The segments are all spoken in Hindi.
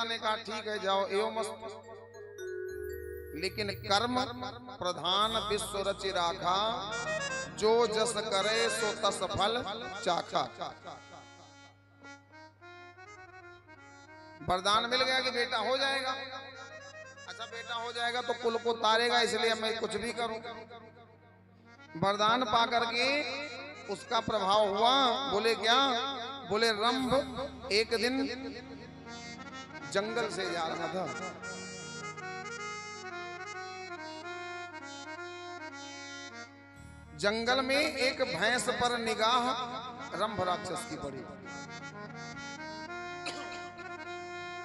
ने कहा ठीक है जाओ एवं मस्त, लेकिन कर्म प्रधान विश्व रच राखा, जो जस करे सो तस फल चाखा। वरदान मिल गया कि बेटा हो जाएगा। अच्छा बेटा हो जाएगा तो कुल को तारेगा, इसलिए मैं कुछ भी करूं। वरदान पा करके उसका प्रभाव हुआ। बोले क्या? बोले रंभ एक दिन जंगल से जा रहा था। जंगल में एक भैंस पर निगाह रंभ राक्षस की पड़ी,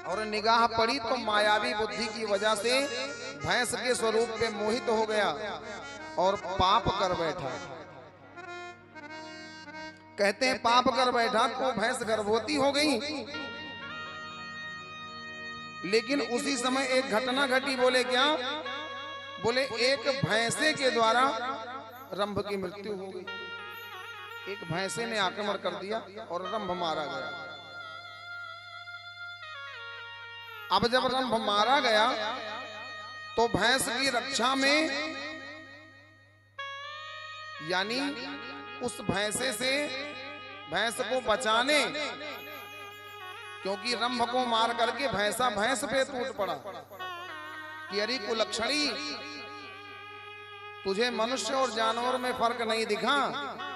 और निगाह पड़ी तो मायावी बुद्धि की वजह से भैंस के स्वरूप पे मोहित हो गया और पाप कर बैठा। कहते हैं पाप कर बैठा तो भैंस गर्भवती हो गई। लेकिन उसी समय एक घटना घटी। बोले क्या? बोले एक भैंसे के द्वारा रंभ की मृत्यु हो गई। एक भैंसे ने आक्रमण कर दिया और रंभ मारा गया। अब जब रंभ मारा गया तो भैंस की रक्षा में, यानी उस भैंसे से भैंस को बचाने, क्योंकि रंभ को मार करके भैंसा भैंस पे टूट पड़ा कि अरे कुलक्षणी, तुझे मनुष्य और जानवर में फर्क नहीं दिखा।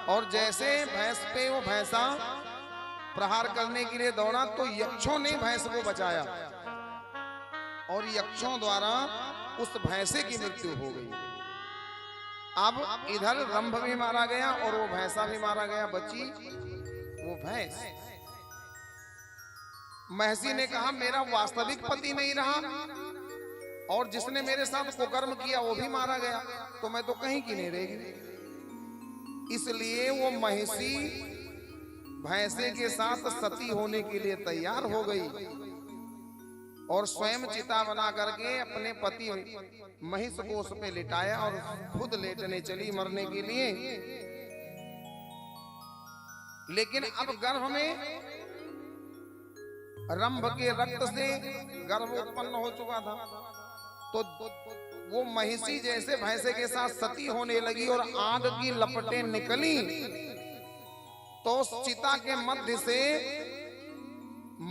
और जैसे भैंस पे वो भैंसा प्रहार करने के लिए दौड़ा तो यक्षों ने भैंस को बचाया और यक्षों द्वारा उस भैंसे की मृत्यु हो गई। अब इधर रंभ भी मारा गया और वो भैंसा भी मारा गया। बची वो भैंस। महसी ने कहा मेरा वास्तविक पति नहीं रहा और जिसने मेरे साथ कुकर्म किया वो भी मारा गया, तो मैं तो कहीं की नहीं रहेगी। इसलिए वो महिषी भैंसे के साथ सती होने के लिए तैयार हो गई और स्वयं चिता बना करके अपने पति महिष को उस पे लिटाया और खुद लेटने चली मरने के लिए। लेकिन अब गर्भ में रंभ के रक्त से गर्भ उत्पन्न हो चुका था, तो वो महिषी जैसे भैंसे के साथ सती होने लगी और आग की लपटें निकली, तो चिता के मध्य से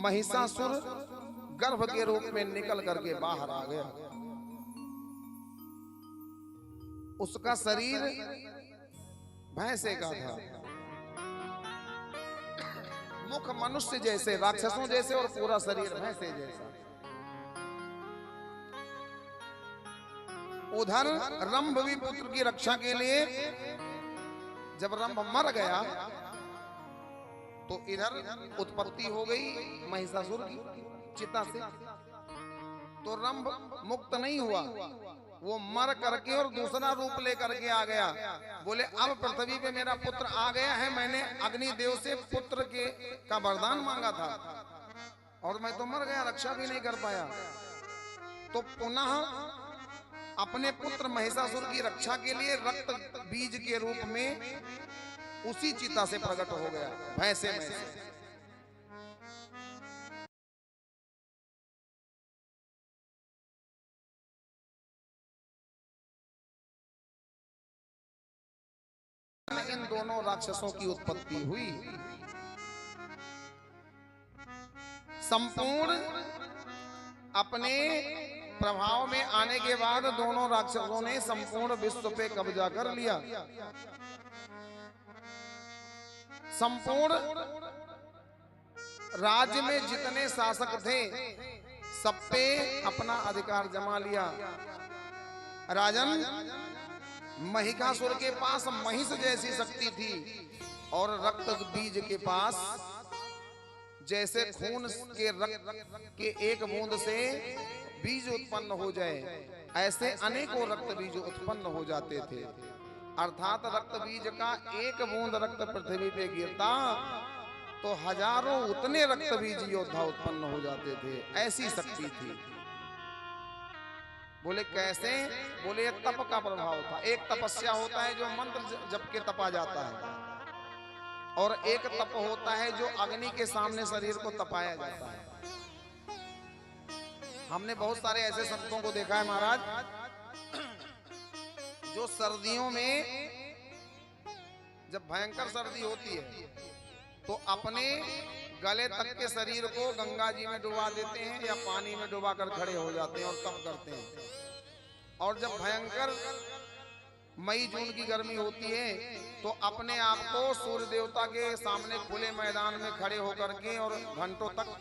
महिषासुर गर्भ के रूप में निकल करके बाहर आ गया। उसका शरीर भैंसे का था, मुख मनुष्य जैसे राक्षसों जैसे और पूरा शरीर भैंसे जैसा। उधर रंभ भी पुत्र की रक्षा के लिए जब रंभ मर गया तो इधर उत्पत्ति हो गई महिषासुर की चिता से। तो रंभ मुक्त नहीं हुआ, वो मर करके और दूसरा रूप लेकर के आ गया। बोले अब पृथ्वी पे मेरा पुत्र आ गया है, मैंने अग्निदेव से पुत्र का वरदान मांगा था और मैं तो मर गया, रक्षा भी नहीं कर पाया। तो पुनः अपने पुत्र महिषासुर की रक्षा के लिए रक्त बीज के रूप में उसी चिता से प्रकट हो गया भैंसे में से। इन दोनों राक्षसों की उत्पत्ति हुई। संपूर्ण अपने प्रभाव में आने के बाद दोनों राक्षसों ने संपूर्ण विश्व पे कब्जा कर लिया। संपूर्ण राज्य में जितने शासक थे सब पे अपना अधिकार जमा लिया। राजन, महिषासुर के पास महिष जैसी शक्ति थी और रक्त बीज के पास जैसे खून के रक्त के एक बूंद से बीज उत्पन्न हो जाए, ऐसे अनेकों रक्त बीज उत्पन्न हो जाते थे। अर्थात रक्त बीज का एक बूंद रक्त पृथ्वी पे गिरता तो हजारों उतने रक्त बीज योद्धा उत्पन्न हो जाते थे, ऐसी शक्ति थी। बोले कैसे? बोले ये तप का प्रभाव था। एक तपस्या होता है जो मंत्र जप के तपा जाता है, और एक तप होता है जो अग्नि के सामने शरीर को तपाया जाता है। हमने बहुत सारे ऐसे संतों को देखा है महाराज, जो सर्दियों में जब भयंकर सर्दी होती है तो अपने गले तक के शरीर को गंगा जी में डुबा देते हैं या पानी में डुबा कर खड़े हो जाते हैं और तप करते हैं। और जब भयंकर मई जून की गर्मी होती है तो अपने आप को सूर्य देवता के सामने खुले मैदान में खड़े होकर के और घंटों तक